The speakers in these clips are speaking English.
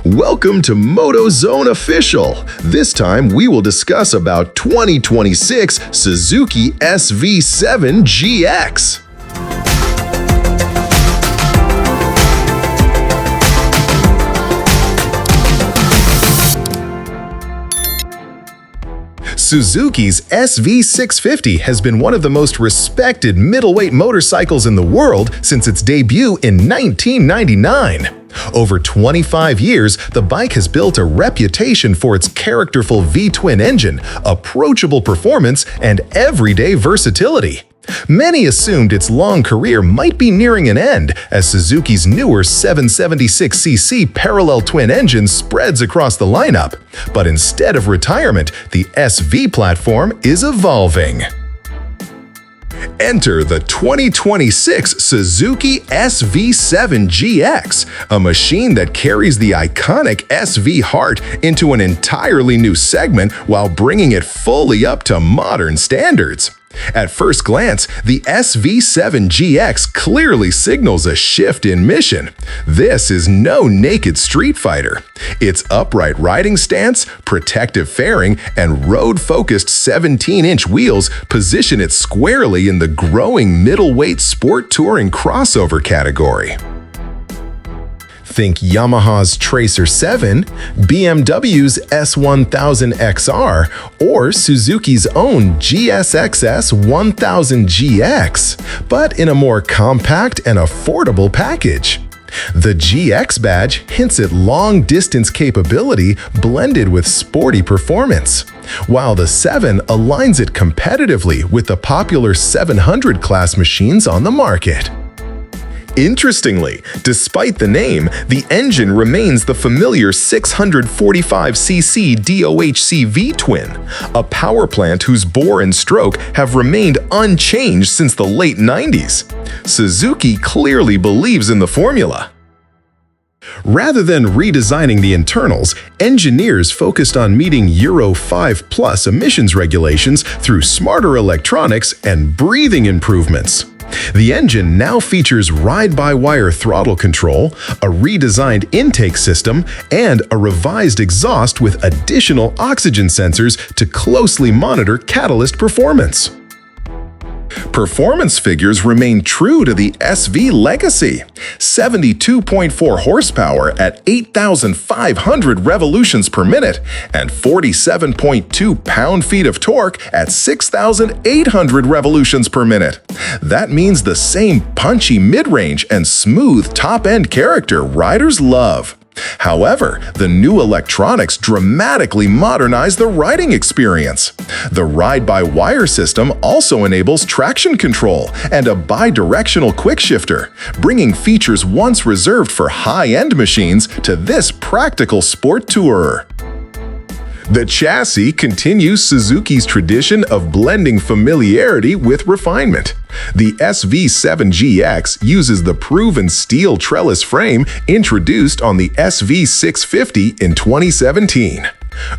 Welcome to MotoZone Official. This time we will discuss about 2026 Suzuki SV-7GX. Suzuki's SV650 has been one of the most respected middleweight motorcycles in the world since its debut in 1999. Over 25 years, the bike has built a reputation for its characterful V-twin engine, approachable performance, and everyday versatility. Many assumed its long career might be nearing an end as Suzuki's newer 776cc parallel twin engine spreads across the lineup. But instead of retirement, the SV platform is evolving. Enter the 2026 Suzuki SV-7GX, a machine that carries the iconic SV heart into an entirely new segment while bringing it fully up to modern standards. At first glance, the SV-7GX clearly signals a shift in mission. This is no naked street fighter. Its upright riding stance, protective fairing, and road-focused 17-inch wheels position it squarely in the growing middleweight sport touring crossover category. Think Yamaha's Tracer 7, BMW's S1000XR, or Suzuki's own GSX-S1000GX, but in a more compact and affordable package. The GX badge hints at long-distance capability blended with sporty performance, while the 7 aligns it competitively with the popular 700 class machines on the market. Interestingly, despite the name, the engine remains the familiar 645cc DOHC V-twin, a power plant whose bore and stroke have remained unchanged since the late 90s. Suzuki clearly believes in the formula. Rather than redesigning the internals, engineers focused on meeting Euro 5+ emissions regulations through smarter electronics and breathing improvements. The engine now features ride-by-wire throttle control, a redesigned intake system, and a revised exhaust with additional oxygen sensors to closely monitor catalyst performance. Performance figures remain true to the SV legacy. 72.4 horsepower at 8,500 revolutions per minute and 47.2 pound-feet of torque at 6,800 revolutions per minute. That means the same punchy mid-range and smooth top-end character riders love. However, the new electronics dramatically modernize the riding experience. The ride-by-wire system also enables traction control and a bi-directional quickshifter, bringing features once reserved for high-end machines to this practical sport tourer. The chassis continues Suzuki's tradition of blending familiarity with refinement. The SV-7GX uses the proven steel trellis frame introduced on the SV650 in 2017.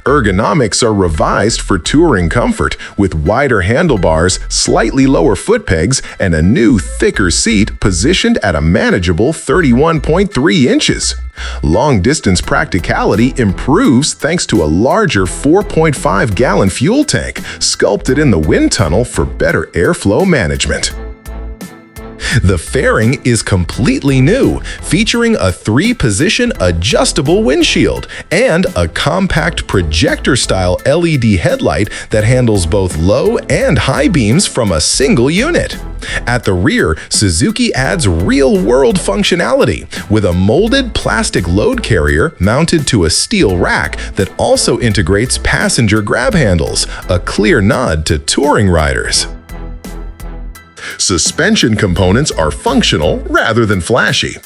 Ergonomics are revised for touring comfort, with wider handlebars, slightly lower foot pegs, and a new, thicker seat positioned at a manageable 31.3 inches. Long-distance practicality improves thanks to a larger 4.5-gallon fuel tank sculpted in the wind tunnel for better airflow management. The fairing is completely new, featuring a 3-position adjustable windshield and a compact projector-style LED headlight that handles both low and high beams from a single unit. At the rear, Suzuki adds real-world functionality with a molded plastic load carrier mounted to a steel rack that also integrates passenger grab handles, a clear nod to touring riders. Suspension components are functional rather than flashy.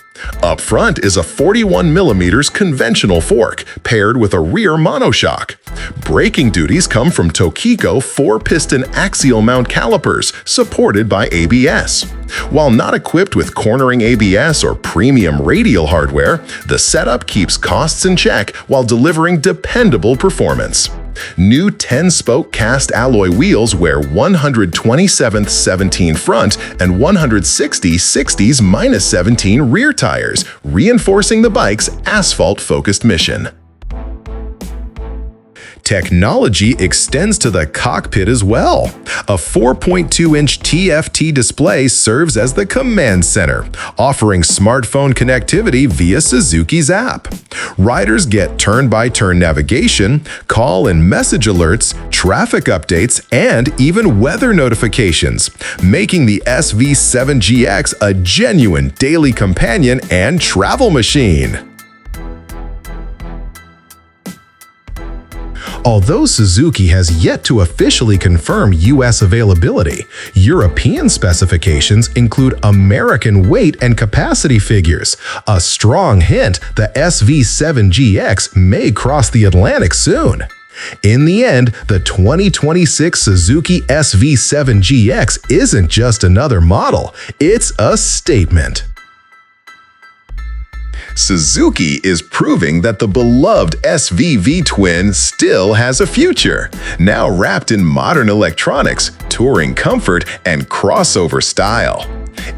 Up front is a 41mm conventional fork paired with a rear monoshock. Braking duties come from Tokiko 4-piston axial mount calipers supported by ABS. While not equipped with cornering ABS or premium radial hardware, the setup keeps costs in check while delivering dependable performance. New 10-spoke cast alloy wheels wear 127/17 front and 160/17 rear tires, reinforcing the bike's asphalt-focused mission. Technology extends to the cockpit as well. A 4.2-inch TFT display serves as the command center, offering smartphone connectivity via Suzuki's app. Riders get turn-by-turn navigation, call and message alerts, traffic updates, and even weather notifications, making the SV7GX a genuine daily companion and travel machine. Although Suzuki has yet to officially confirm US availability, European specifications include American weight and capacity figures, a strong hint the SV7GX may cross the Atlantic soon. In the end, the 2026 Suzuki SV7GX isn't just another model, it's a statement. Suzuki is proving that the beloved SV V-twin still has a future, now wrapped in modern electronics, touring comfort, and crossover style.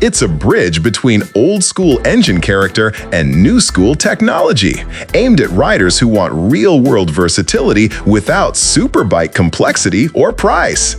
It's a bridge between old-school engine character and new-school technology, aimed at riders who want real-world versatility without superbike complexity or price.